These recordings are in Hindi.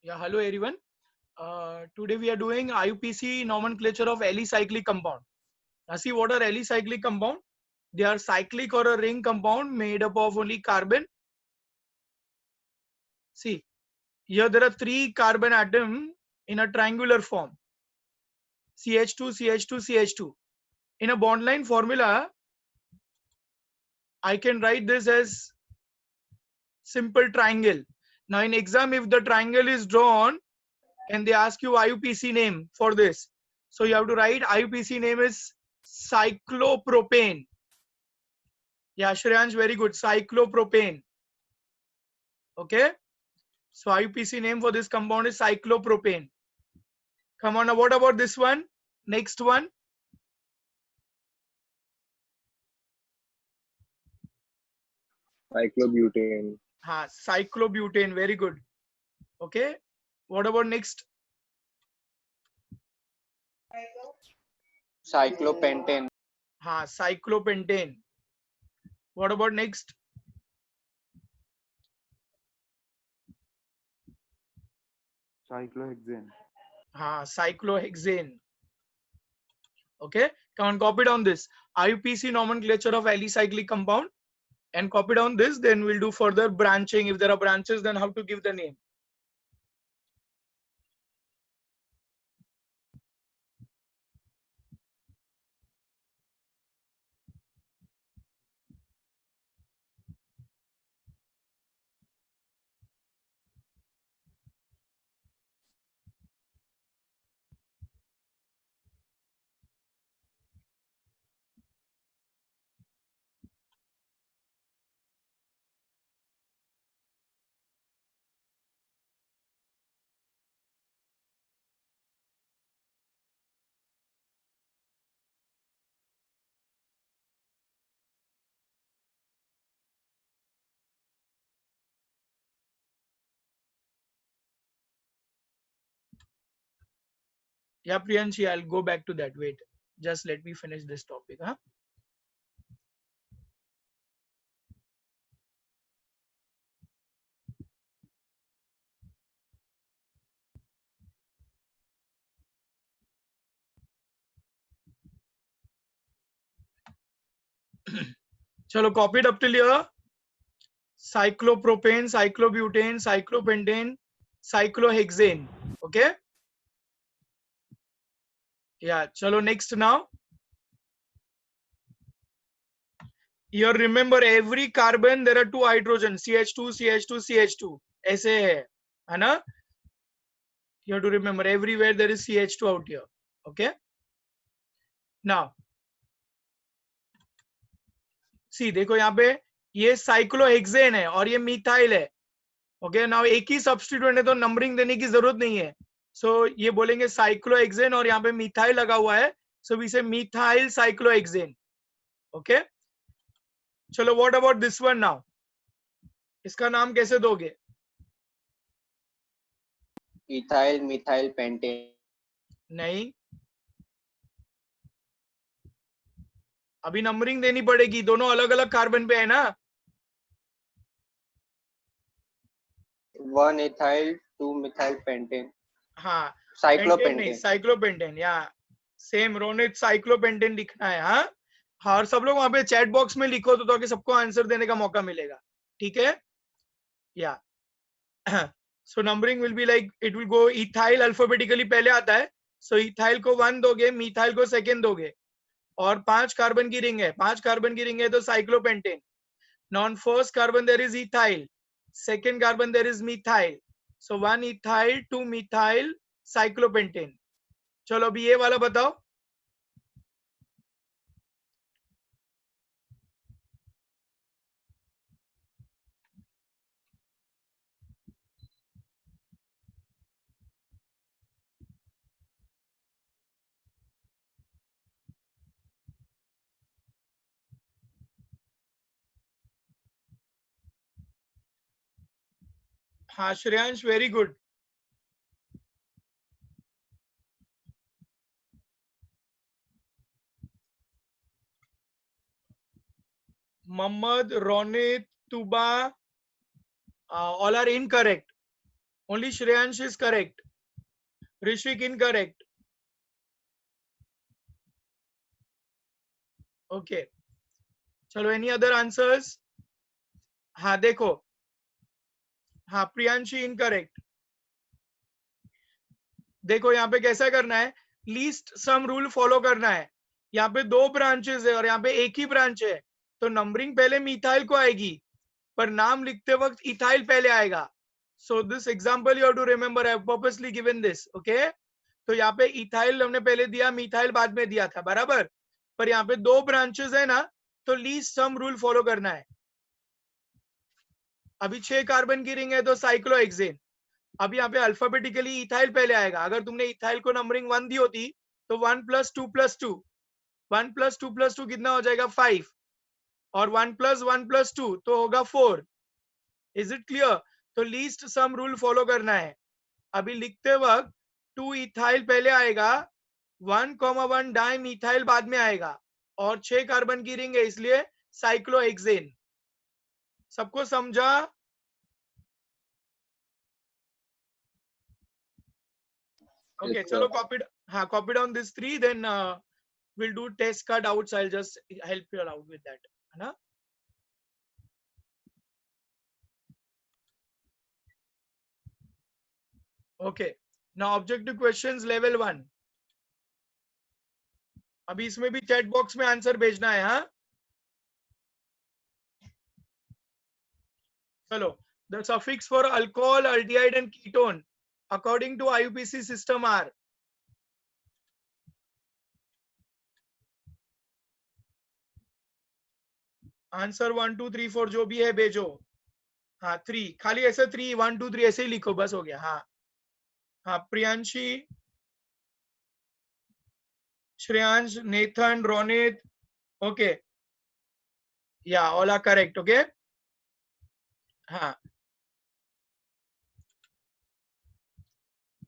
Yeah, hello everyone. Today we are doing IUPAC nomenclature of alicyclic compound. Now see what are alicyclic compound? They are cyclic or a ring compound made up of only carbon. See, here there are 3 carbon atom in a triangular form. CH2, CH2, CH2. In a bond line formula, I can write this as simple triangle. Now in exam, if the triangle is drawn and they ask you IUPAC name for this, so you have to write IUPAC name is cyclopropane. Yeah, Shreyansh, very good. Cyclopropane. Okay. So IUPAC name for this compound is cyclopropane. Come on, now what about this one? Next one. Cyclobutane. Cyclobutane. Very good. Okay. What about next? Cyclopentane. Cyclopentane. What about next? Cyclohexane. Cyclohexane. Okay. Come on, copy down this. IUPAC nomenclature of alicyclic compound. And copy down this, then we'll do further branching. If there are branches, then how to give the name. Yeah, Priyanshi, I'll go back to that. Wait, just let me finish this topic. Chalo, copied up till here. Cyclopropane, cyclobutane, cyclopentane, cyclohexane. Okay. Yeah. Chalo, next now. Here remember every carbon there are 2 hydrogen CH2, CH2, CH2. ऐसे है ना? You have to remember everywhere there is CH2 out here. Okay. Now, see देखो यहाँ पे ये साइक्लोहेक्सेन है और ये मिथाइल है. ओके, नाउ एक ही सब्स्टिट्यूएंट है तो नंबरिंग देने की जरूरत नहीं है. सो ये बोलेंगे साइक्लोहेक्सेन और यहाँ पे मिथाइल लगा हुआ है, सो वी से मिथाइल साइक्लोहेक्सेन. ओके, चलो what about this one now. इसका नाम कैसे दोगे? Ethyl methyl pentane. नहीं, अभी नंबरिंग देनी पड़ेगी, दोनों अलग अलग कार्बन पे है ना. 1 ethyl 2 methyl pentane. हाँ, Cyclopentane. साइक्लोपेंटेन. या सेम रोनित साइक्लोपेंटेन लिखना है. हाँ, और सब लोग वहां पे चैट बॉक्स में लिखो तो ताकि सबको आंसर देने का मौका मिलेगा. ठीक है. या so numbering will be like it will go. Ethyl alphabetically पहले आता है, सो इथाइल को 1 दोगे, मिथाइल को सेकेंड दोगे, और 5 कार्बन की रिंग है, 5 कार्बन की रिंग है तो cyclopentane. On first carbon there is ethyl, second carbon there is methyl, so 1 ethyl 2 methyl cyclopentane. चलो अभी ये वाला बताओ. हाँ Shreyansh, very good. Mohammad, Ronit, Tuba, all are incorrect. Only Shreyansh is correct. Rishik incorrect. Okay. चलो any other answers? हाँ देखो, हाँ प्रियांशी इनकरेक्ट. देखो यहाँ पे कैसा करना है, लीस्ट सम रूल फॉलो करना है. यहाँ पे 2 ब्रांचेस है और यहाँ पे एक ही ब्रांच है, तो नंबरिंग पहले मिथाइल को आएगी पर नाम लिखते वक्त इथाइल पहले आएगा. So this example you have to remember, I have purposely given this. Okay, तो यहाँ पे इथाइल हमने पहले दिया, मिथाइल बाद में दिया था, बराबर. पर यहाँ पे 2 ब्रांचेस है ना, तो लीस्ट सम रूल फॉलो करना है. अभी 6 कार्बन की रिंग है तो साइक्लोहेक्सेन. अब यहाँ पे अल्फाबेटिकली इथाइल पहले आएगा. अगर तुमने इथाइल को नंबरिंग 1 दी होती तो 1 + 2 + 2, 1 + 2 + 2 कितना हो जाएगा 5, और 1 + 1 + 2 तो होगा 4. Is it clear? तो लीस्ट सम रूल फॉलो करना है. अभी लिखते वक्त 2 इथाइल पहले आएगा, 1,1 डाई मिथाइल बाद में आएगा, और 6 कार्बन की रिंग है इसलिए साइक्लोहेक्सेन. सबको समझा? Okay, Yes, chalo sir. copy down this 3, then we'll do test का doubts. I'll just help you out with that, है ना? Okay, now objective questions level 1. अभी इसमें भी chat box में आंसर भेजना है, हाँ? चलो, the suffix for alcohol, aldehyde and ketone according to IUPAC system are. Answer 1 2 3 4 जो भी है भेजो. हाँ 3, खाली ऐसे 3 1 2 3 ऐसे ही लिखो, बस हो गया. हाँ हाँ, प्रियांशी, श्रेयांश, नेथन, रोनित. ओके, या ऑल आर करेक्ट. ओके, हाँ,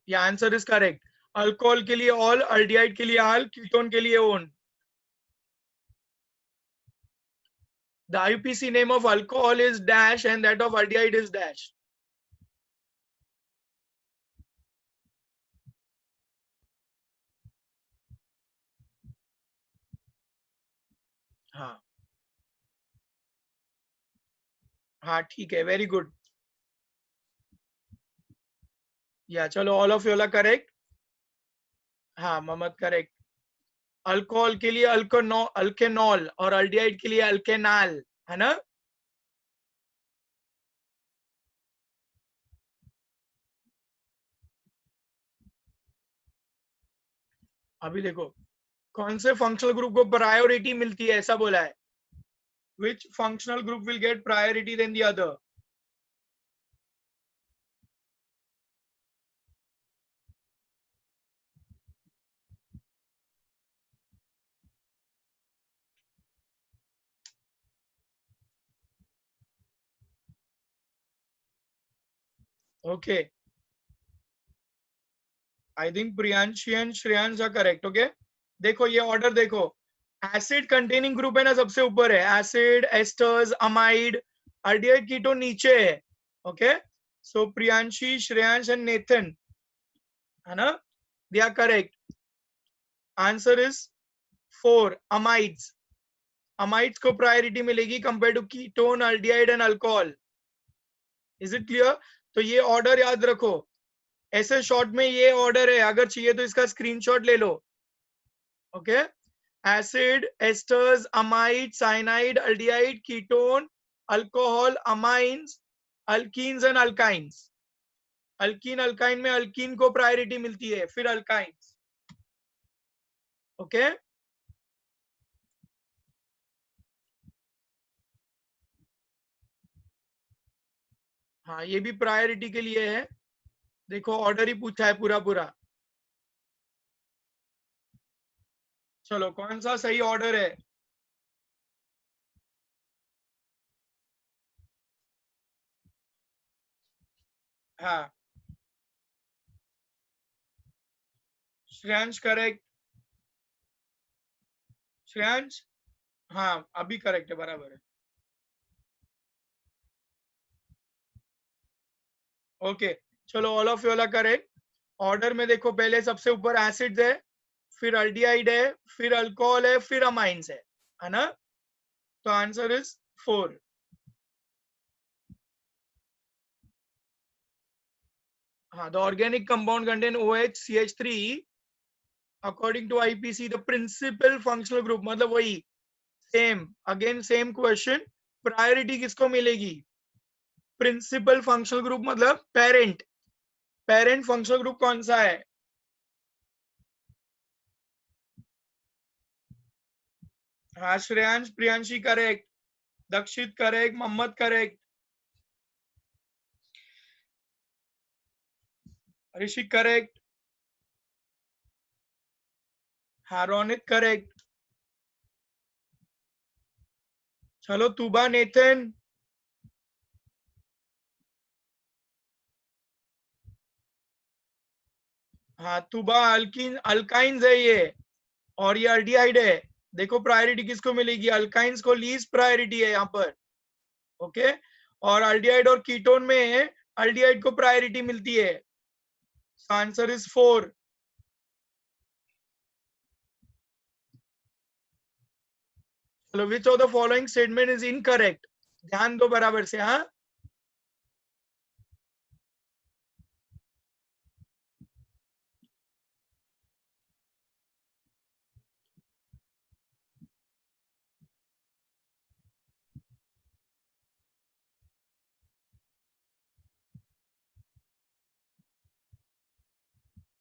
या आंसर इज करेक्ट. अल्कोहल के लिए ऑल, अल्डिहाइड के लिए आल, कीटोन के लिए own. The IUPAC name of alcohol is dash and that of aldehyde is dash. हाँ हाँ ठीक है, वेरी गुड. या चलो, all of you are correct. हाँ मोहम्मद करेक्ट. अल्कोहल के लिए अल्केनॉल और अल्डिहाइड के लिए अल्केनाल, है ना? अभी देखो, कौन से फंक्शनल ग्रुप को प्रायोरिटी मिलती है, ऐसा बोला है. Which functional group will get priority than the other? Okay, I think Priyanshi and Shreyansh are correct. Okay, देखो ये ऑर्डर देखो. एसिड कंटेनिंग ग्रुप है ना, सबसे ऊपर है. Acid, esters, amide, aldehyde, ketone नीचे है. Okay, so Priyanshi, Shreyansh and Nathan, है ना, they are correct. Answer is 4, amides. Amides को प्रायोरिटी मिलेगी compare to ketone, aldehyde and alcohol. Is it clear? तो ये ऑर्डर याद रखो. ऐसे शॉर्ट में ये ऑर्डर है, अगर चाहिए तो इसका स्क्रीनशॉट ले लो. Okay, acid, esters, amide, cyanide, aldehyde, ketone, alcohol, amines, alkenes and alkynes. Alkene alkyne में अल्कीन को प्रायोरिटी मिलती है, फिर अल्काइंस. ओके, हाँ ये भी प्रायोरिटी के लिए है. देखो ऑर्डर ही पूछा है पूरा पूरा. चलो, कौन सा सही ऑर्डर है? हाँ, श्रेयांश करेक्ट. श्रेयांश, हाँ अभी करेक्ट है, बराबर है. ओके, चलो all of you correct. Order में देखो, पहले सबसे ऊपर एसिड्स है, फिर अल्डिहाइड है, फिर अल्कोहल है, फिर अमाइंस है ना? तो आंसर इज 4। हाँ, the organic compound contain OH CH3 according to IPC the principal functional group, मतलब वही same, again same question, priority किसको मिलेगी? प्रिंसिपल फंक्शनल ग्रुप मतलब पेरेंट, पेरेंट फंक्शनल ग्रुप कौन सा है? हाँ, Shreyansh Priyanshi correct, Dakshit correct, Mohammad correct, ऋषिक करेक्ट, हाँ रोनित करेक्ट। चलो तुबा नेथन, हाँ तुबा अल्किन अल्काइंस है ये, और ये अल्डिहाइड है। देखो प्रायोरिटी किसको मिलेगी? अल्काइंस को लीस्ट प्रायोरिटी है यहाँ पर, ओके। और अल्डिहाइड और कीटोन में अल्डिहाइड को प्रायोरिटी मिलती है। Answer is 4। चलो which of the following statement is incorrect? ध्यान दो बराबर से। हाँ,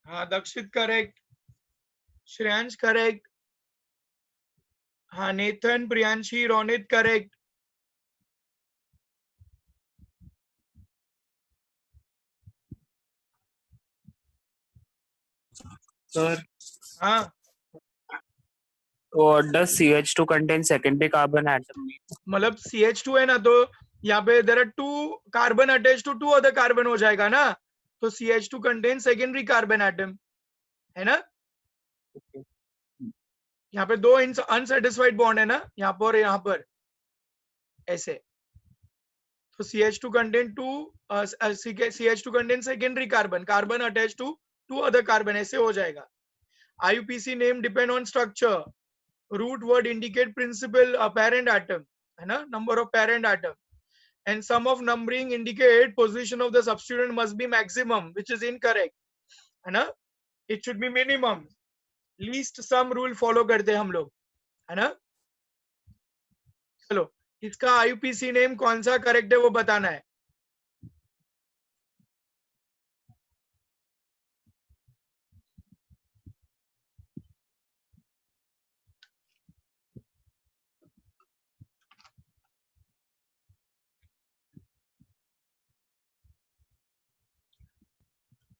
हाँ दक्षित करेक्ट, श्रेयांश करेक्ट, हाँ Nathan Priyanshi Ronit correct. Sir, हाँ, what does CH2 contain secondary carbon atom mean? मतलब CH2 है ना, तो यहाँ पे there are 2 carbon attach to 2 other carbon हो जाएगा ना, तो CH2 contain secondary carbon atom, है ना? यहाँ पे 2 अनसेटिस्फाइड बॉन्ड है ना, यहाँ पर और यहाँ पर, ऐसे। तो CH2 contain 2 CH2 contain secondary carbon, carbon attached to 2 other carbon, ऐसे हो जाएगा। IUPAC name depend on structure, root word indicate principal parent atom, है ना, number of parent atom, and sum of numbering indicate position of the substituent must be maximum, which is incorrect, है ना? It should be minimum, least sum rule follow करते हैं हम लोग, है ना? चलो इसका IUPAC नेम कौन सा करेक्ट है वो बताना है।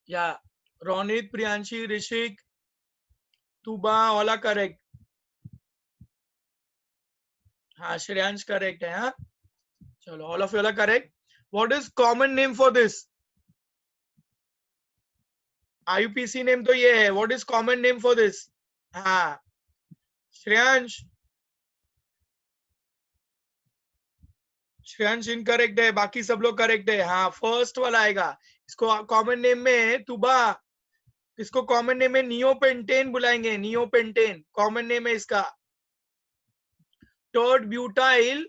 या रोनित प्रियांशी ऋषिक तुबा ऑल करेक्ट, हाँ श्रेयांश करेक्ट है। हाँ चलो all of you correct. What is common name for this? IUPAC name तो ये है, what is common name for this? हाँ श्रेयांश, श्रेयांश इनकरेक्ट है, बाकी सब लोग करेक्ट है। हाँ फर्स्ट वाला आएगा। इसको कॉमन नेम में तुबा, इसको कॉमन नेम में नियोपेंटेन बुलाएंगे, नियोपेंटेन कॉमन नेम है इसका। टर्ड ब्यूटाइल,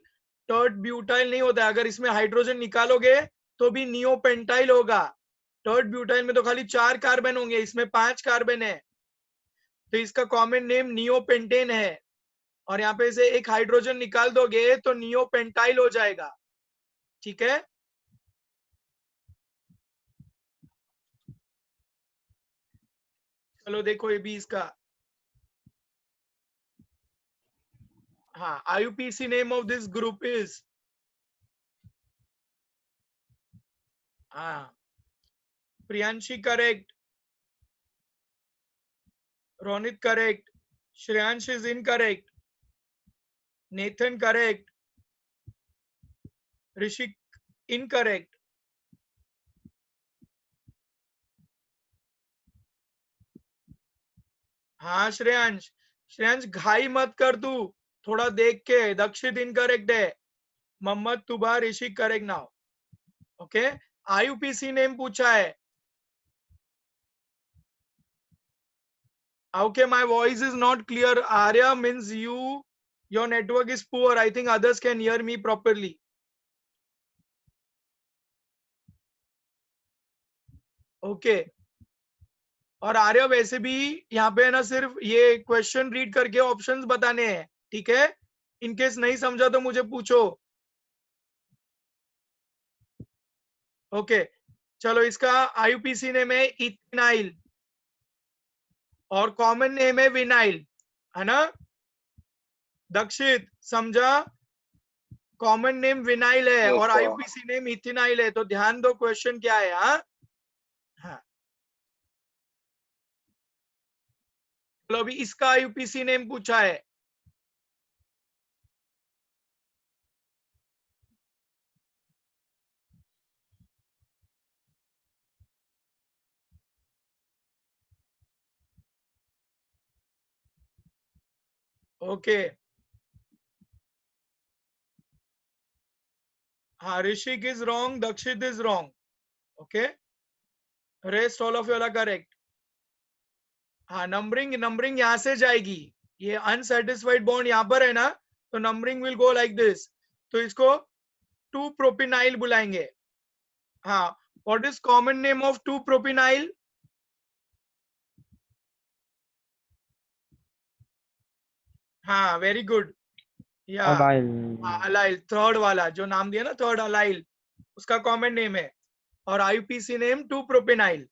टर्ड ब्यूटाइल नहीं होता, अगर इसमें हाइड्रोजन निकालोगे तो भी नियोपेंटाइल होगा। टर्ड ब्यूटाइल में तो खाली 4 कार्बन होंगे, इसमें 5 कार्बन है, तो इसका कॉमन नेम नियोपेंटेन है। और यहाँ पे से एक हाइड्रोजन निकाल दोगे तो नियोपेंटाइल हो जाएगा, ठीक है? चलो देखो ये भी इसका, हाँ IUPAC name of this group is, हाँ Priyanshi correct, Ronit correct, Shreyansh is incorrect, Nathan correct, Rishik incorrect. हाँ श्रेयांश, श्रेयांश घाई मत कर तू, थोड़ा देख के। दक्षित इनकरेक्ट है, Mohammad Tuba Rishik correct now, okay. IUPAC name पूछा है, Okay, my voice is not clear. Arya means your network is poor. I think others can hear me properly. Okay. और आर्य वैसे भी यहाँ पे है ना सिर्फ ये क्वेश्चन रीड करके ऑप्शंस बताने हैं, ठीक है? इन केस नहीं समझा तो मुझे पूछो. ओके, चलो इसका आईयूपीसी नेम है इथेनाइल और कॉमन नेम है विनाइल, है ना? दक्षित समझा? कॉमन नेम विनाइल है Yes, और sir. आईयूपीसी नेम इथेनाइल है. तो ध्यान दो क्वेश्चन क्या है. हाँ, चलो अभी इसका आईयूपीसी नेम पूछा है. ओके, हाँ, Rishik is wrong, Dakshit is wrong. Okay, rest all of you are correct. हाँ, नंबरिंग यहां से जाएगी. ये अनसेटिस्फाइड बॉन्ड यहां पर है ना, तो numbering will go like this. तो इसको 2 प्रोपिनाइल बुलाएंगे. हाँ, what is common name of 2 propynyl? हाँ, वेरी गुड. या अलाइल, थर्ड वाला जो नाम दिया ना, थर्ड अलाइल, उसका कॉमन नेम है. और आईयूपीसी नेम 2 प्रोपिनाइल.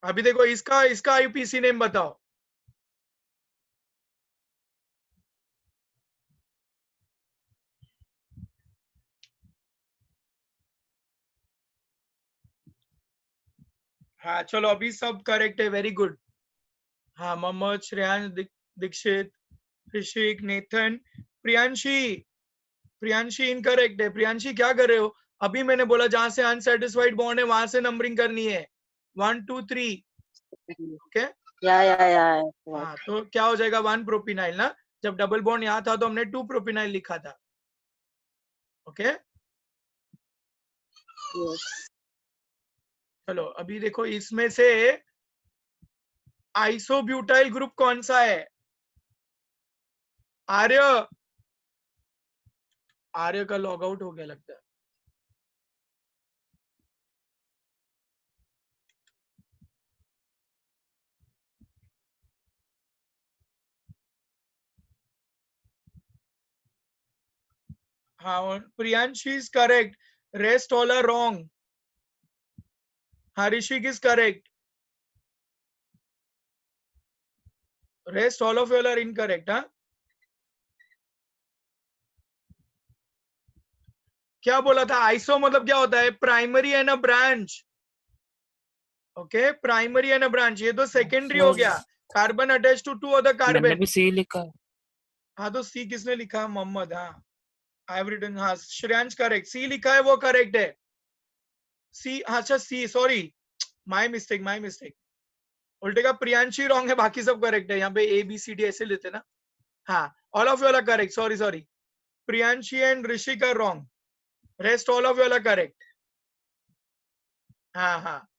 अभी देखो इसका आईयूपीसी नेम बताओ. हाँ, चलो अभी सब करेक्ट है, वेरी गुड. हाँ, मोहम्मद, श्रेयांश, दीक्षित, ऋषिक, नेथन, प्रियांशी इनकरेक्ट है. प्रियांशी क्या कर रहे हो? अभी मैंने बोला जहां से अनसेटिस्फाइड बॉन्ड है वहां से नंबरिंग करनी है. 1 2 3. ओके, या हाँ, तो क्या हो जाएगा? 1 प्रोपिनाइल ना. जब डबल बॉन्ड यहाँ था तो हमने 2 प्रोपिनाइल लिखा था. ओके, चलो अभी देखो इसमें से आइसोब्यूटाइल ग्रुप कौन सा है? आर्य का लॉग आउट हो गया लगता है. हाँ, Priyanshi is correct, rest all are wrong. Harishik is correct, rest all of you are incorrect. हाँ, क्या बोला था? आइसो मतलब क्या होता है? Primary and a branch. Okay, primary and a branch. ये तो सेकेंडरी हो गया. कार्बन अटैच टू 2 अदर मैंने कार्बन. भी सी लिखा है. हाँ, तो सी किसने लिखा? मोहम्मद. हाँ, आई हैव रिटन. हाँ, श्रेयांश करेक्ट, सी लिखा है वो करेक्ट है. सी, अच्छा सी, सॉरी, माय मिस्टेक. उल्टे का प्रियांशी रॉन्ग है, बाकी सब करेक्ट है. यहाँ पे ए बी सी डी ऐसे लेते ना. हाँ, all of you are correct. Sorry, Priyanshi and Rishik are wrong, rest all of you are correct. हाँ,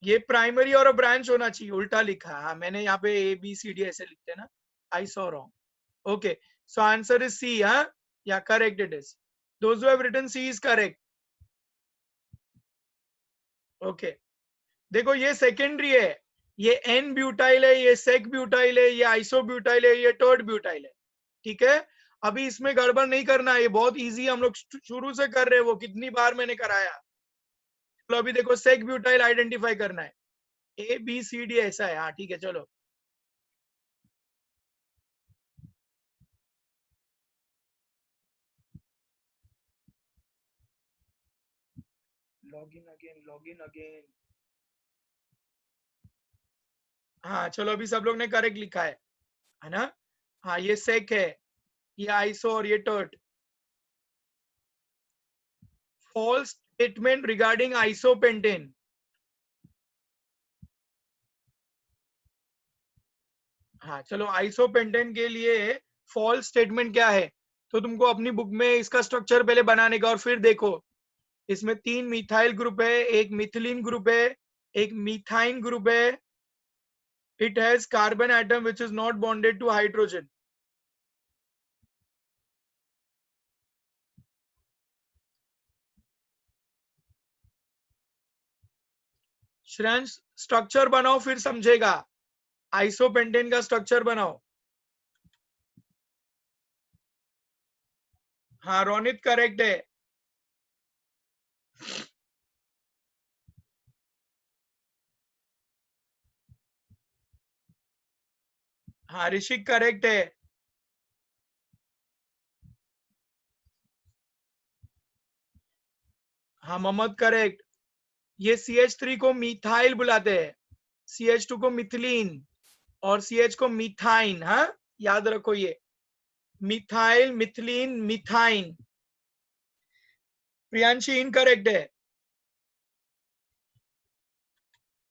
ये प्राइमरी और ब्रांच होना चाहिए, उल्टा लिखा. हाँ, मैंने यहाँ पे ए बी सी डी ऐसे लिखते ना. I saw wrong. Okay, so answer is C. हाँ, yeah correct it is. Those who have written C is correct. Okay, देखो ये सेकेंडरी है, ये एन ब्यूटाइल है, ये सेक ब्यूटाइल है, ये आइसो ब्यूटाइल है, ये टर्ड ब्यूटाइल है. ठीक है, अभी इसमें गड़बड़ नहीं करना है, ये बहुत इजी हम लोग शुरू से कर रहे हैं, वो कितनी बार मैंने कराया. तो अभी देखो सेक ब्यूटाइल आइडेंटिफाई करना है. ए बी सी डी ऐसा है. हाँ, ठीक है, चलो. Login again. हाँ, चलो अभी सब लोग ने करेक्ट लिखा है ना. हाँ, ये सेक है, ये आइसो और ये tert. False statement regarding isopentane. हाँ, चलो आइसोपेंटेन के लिए फॉल्स स्टेटमेंट क्या है, तो तुमको अपनी बुक में इसका स्ट्रक्चर पहले बनाने का और फिर देखो. इसमें 3 मिथाइल ग्रुप है, एक मिथिलीन ग्रुप है, एक मीथाइन ग्रुप है, it has carbon atom which is not bonded to hydrogen. Shreyansh structure बनाओ फिर समझेगा. आइसोपेंटेन का स्ट्रक्चर बनाओ. हाँ रोनित करेक्ट है. हाँ ऋषिक करेक्ट है. हाँ मोहम्मद करेक्ट. ये CH3 को मिथाइल बुलाते हैं, CH2 को मिथिलीन और CH को मिथाइन. हाँ याद रखो ये मिथाइल, मिथिलीन, मिथाइन. प्रियांशी इनकरेक्ट है.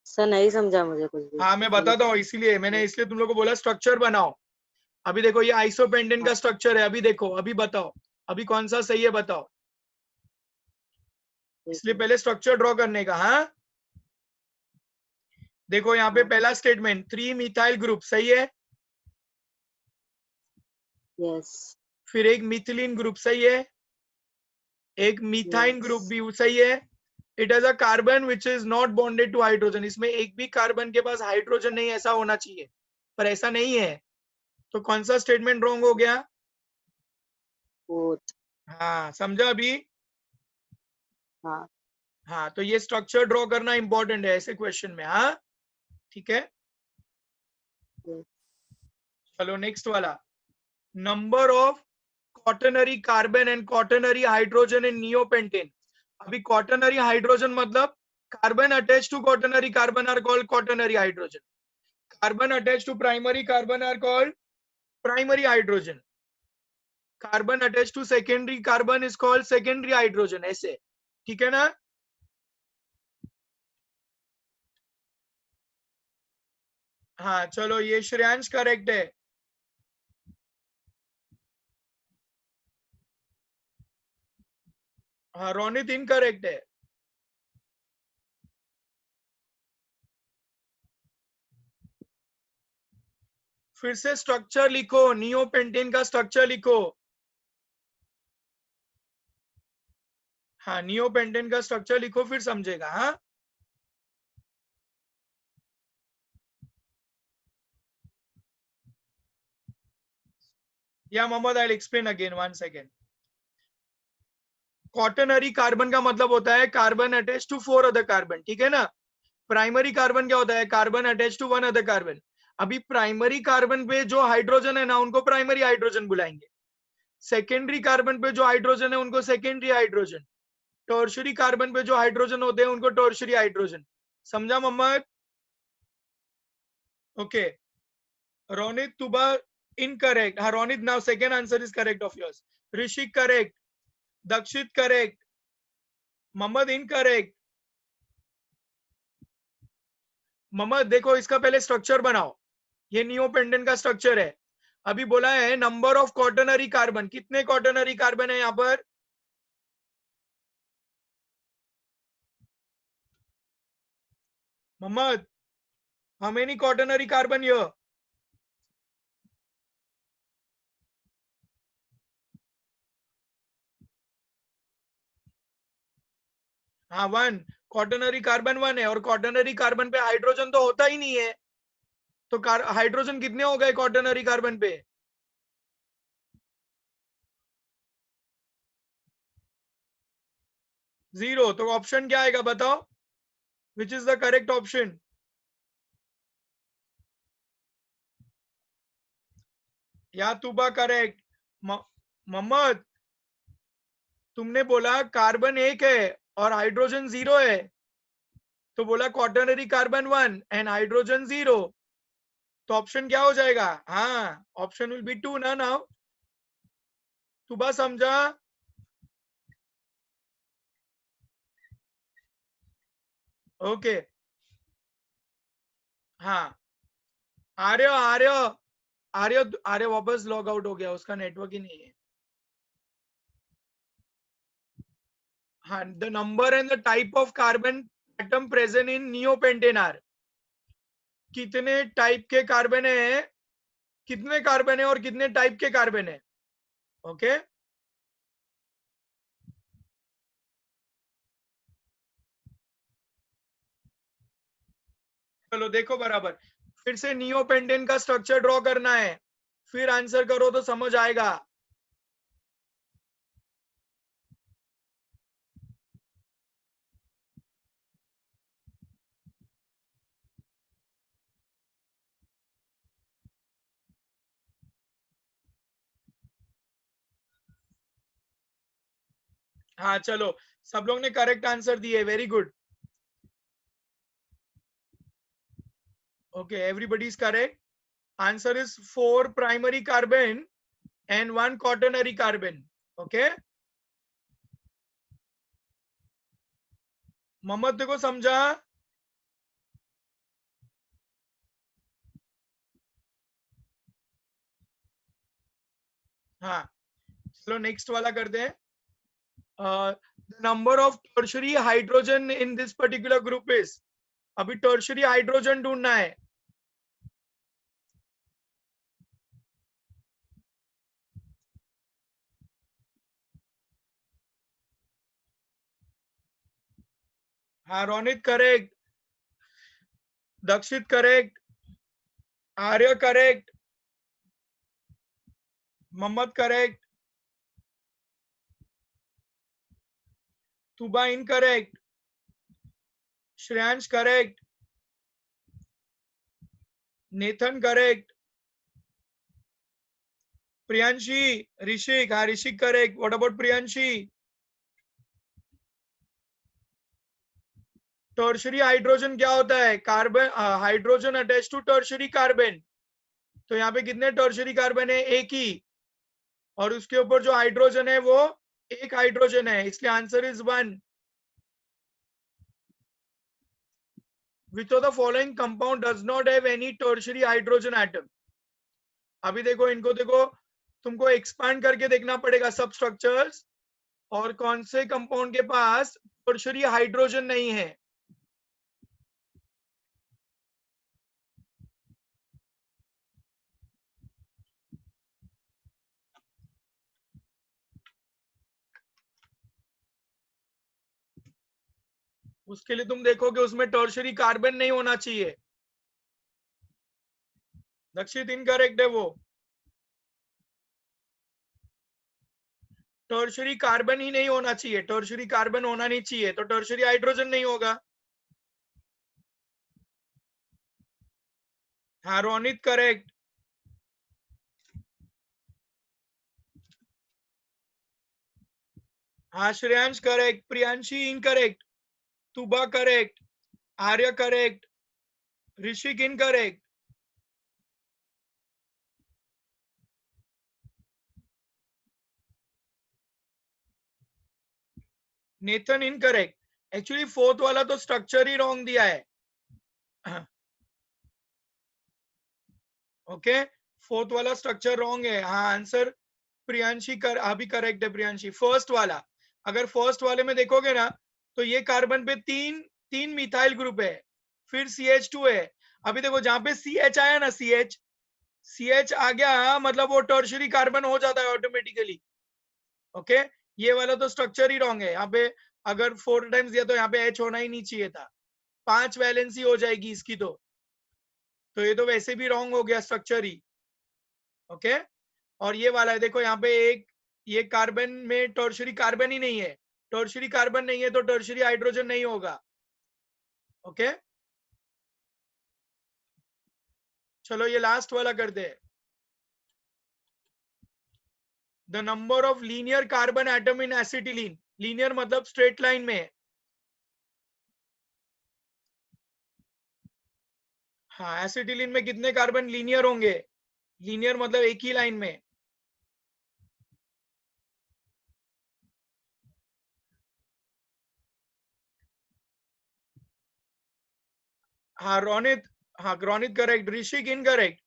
सर नहीं समझा मुझे कुछ भी. हाँ मैं बताता हूँ, इसीलिए मैंने तुम लोग को बोला स्ट्रक्चर बनाओ. अभी देखो ये आइसोपेंटेन का स्ट्रक्चर है. अभी देखो, अभी बताओ, अभी कौन सा सही है बताओ. इसलिए पहले स्ट्रक्चर ड्रॉ करने का. हाँ देखो यहाँ पे पहला स्टेटमेंट 3 मिथाइल ग्रुप सही है. यस. फिर एक मिथिलीन ग्रुप सही है, एक मिथाइन Yes. ग्रुप भी सही है. It has a carbon which is not bonded to hydrogen. इसमें एक भी कार्बन के पास हाइड्रोजन नहीं, ऐसा होना चाहिए, पर ऐसा नहीं है. तो कौन सा स्टेटमेंट रॉन्ग हो गया? Both. हाँ समझा अभी. हाँ. हाँ तो ये स्ट्रक्चर ड्रॉ करना इंपॉर्टेंट है ऐसे क्वेश्चन में. हाँ ठीक है. Yes. चलो नेक्स्ट वाला. Number of quaternary carbon and quaternary hydrogen in neopentane. अभी quaternary hydrogen मतलब carbon attached to quaternary carbon are called quaternary hydrogen. Carbon attached to primary carbon are called primary hydrogen. Carbon attached to secondary carbon is called secondary hydrogen. ऐसे ठीक है ना. हाँ चलो ये श्रेयांश करेक्ट है. हाँ रोनित इनकरेक्ट है. फिर से स्ट्रक्चर लिखो, नियोपेंटेन का स्ट्रक्चर लिखो. हाँ नियोपेंटेन का स्ट्रक्चर लिखो फिर समझेगा. हाँ या Mohammad I explain again 1 second. Quaternary carbon का मतलब होता है carbon attach to 4 other carbon. ठीक है ना. प्राइमरी कार्बन क्या होता है? Carbon attach to 1 other carbon. अभी प्राइमरी कार्बन पे जो हाइड्रोजन है ना, उनको प्राइमरी हाइड्रोजन बुलाएंगे. सेकेंडरी कार्बन पे जो हाइड्रोजन है उनको सेकेंडरी हाइड्रोजन. टर्शरी कार्बन पे जो हाइड्रोजन होते हैं उनको टर्शरी हाइड्रोजन. समझा मोहम्मद? ओके. रोनित तुबा इनकरेक्ट. हाँ Ronit now second answer is correct of yours. Rishik correct. Dakshit correct. Mohammad incorrect. Mohammad देखो इसका पहले स्ट्रक्चर बनाओ. ये नियोपेंडेंट का स्ट्रक्चर है. अभी बोला है नंबर ऑफ क्वाटरनरी कार्बन. कितने क्वाटरनरी कार्बन है यहाँ पर? Mohammad how many quaternary carbon here? हाँ 1. क्वाटरनरी कार्बन 1 है और क्वाटरनरी कार्बन पे हाइड्रोजन तो होता ही नहीं है. तो हाइड्रोजन कितने हो गए क्वाटरनरी कार्बन पे? 0. तो ऑप्शन क्या आएगा बताओ? Which is the correct option? या तुबा करेक्ट. मोहम्मद तुमने बोला कार्बन 1 है और हाइड्रोजन 0 है, तो बोला क्वाटरनरी कार्बन 1 एंड हाइड्रोजन 0. तो ऑप्शन क्या हो जाएगा? हाँ ऑप्शन विल बी 2 ना. नाउ तुबा समझा? ओके. हाँ आर्य आर्य आर्य आर्य वापस लॉग आउट हो गया, उसका नेटवर्क ही नहीं है. हाँ the number and the type of carbon atom present in neopentane are, कितने टाइप के कार्बन है, कितने कार्बन है और कितने टाइप के कार्बन है। ओके चलो देखो बराबर, फिर से नियोपेंटेन का स्ट्रक्चर ड्रॉ करना है, फिर आंसर करो तो समझ आएगा। हाँ चलो, सब लोग ने करेक्ट आंसर दिए, very good. Okay everybody is correct. Answer is 4 primary carbon and 1 quaternary carbon. Okay, Mohammad देखो समझा? हाँ चलो नेक्स्ट वाला करते हैं। Number of tertiary hydrogen in this particular group is, अभी टर्शरी हाइड्रोजन ढूंढना है। हाँ Ronit correct, Dakshit correct, Arya correct, Mohammad correct, Tuba incorrect, Shreyansh correct, Nathan correct, Priyanshi, Rishik, हाँ Rishik correct. What about Priyanshi? Tertiary hydrogen क्या होता है? Carbon, hydrogen attach to tertiary carbon. तो यहाँ पे कितने टर्शरी कार्बन है? एक ही, और उसके ऊपर जो हाइड्रोजन है वो एक हाइड्रोजन है, इसलिए answer is 1। Which of the following compound does not have any tertiary hydrogen atom? अभी देखो इनको, देखो तुमको एक्सपांड करके देखना पड़ेगा सब स्ट्रक्चर्स, और कौन से कंपाउंड के पास टर्शरी हाइड्रोजन नहीं है। उसके लिए तुम देखोगे उसमें टर्शरी कार्बन नहीं होना चाहिए। दक्षित इनकरेक्ट है वो, टर्शरी कार्बन ही नहीं होना चाहिए, टर्शरी कार्बन होना नहीं चाहिए तो टर्शरी हाइड्रोजन नहीं होगा। हाँ रोनित करेक्ट, हाँ Shreyansh correct, Priyanshi incorrect, Tuba correct, Arya correct, Rishik incorrect, Nathan incorrect. Actually fourth वाला तो स्ट्रक्चर ही रॉन्ग दिया है। ओके फोर्थ वाला स्ट्रक्चर रॉन्ग है। हाँ आंसर प्रियांशी कर, अभी करेक्ट है प्रियांशी। फर्स्ट वाला, अगर फर्स्ट वाले में देखोगे ना तो ये कार्बन पे तीन मिथाइल ग्रुप है, फिर CH2 है। अभी देखो जहां पे CH आया ना, CH आ गया मतलब वो टर्शरी कार्बन हो जाता है ऑटोमेटिकली। ओके ये वाला तो स्ट्रक्चर ही रॉन्ग है। यहाँ पे अगर 4 टाइम्स दिया तो यहाँ पे H होना ही नहीं चाहिए था, 5 वैलेंसी हो जाएगी इसकी तो ये तो वैसे भी रॉन्ग हो गया स्ट्रक्चर ही। ओके और ये वाला है देखो यहाँ पे एक, ये कार्बन में टर्शरी कार्बन ही नहीं है, टर्शरी कार्बन नहीं है तो टर्शरी हाइड्रोजन नहीं होगा। ओके चलो ये लास्ट वाला करते हैं। The number of linear carbon atom in acetylene, linear मतलब स्ट्रेट लाइन में। हाँ एसिटिलीन में कितने कार्बन लीनियर होंगे? लीनियर मतलब एक ही लाइन में। हाँ रोनित करेक्ट, ऋषिक इनकरेक्ट,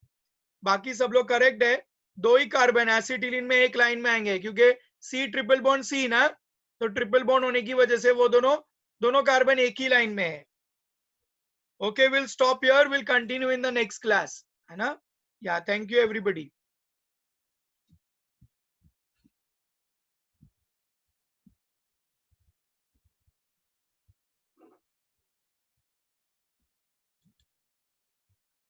बाकी सब लोग करेक्ट है। 2 ही कार्बन एसिटिलीन में एक लाइन में आएंगे क्योंकि C ट्रिपल बॉन्ड C ना, तो ट्रिपल बॉन्ड होने की वजह से वो दोनों दोनों कार्बन एक ही लाइन में है. Okay, we'll stop here. We'll continue in the next class. है ना? Yeah, thank you everybody.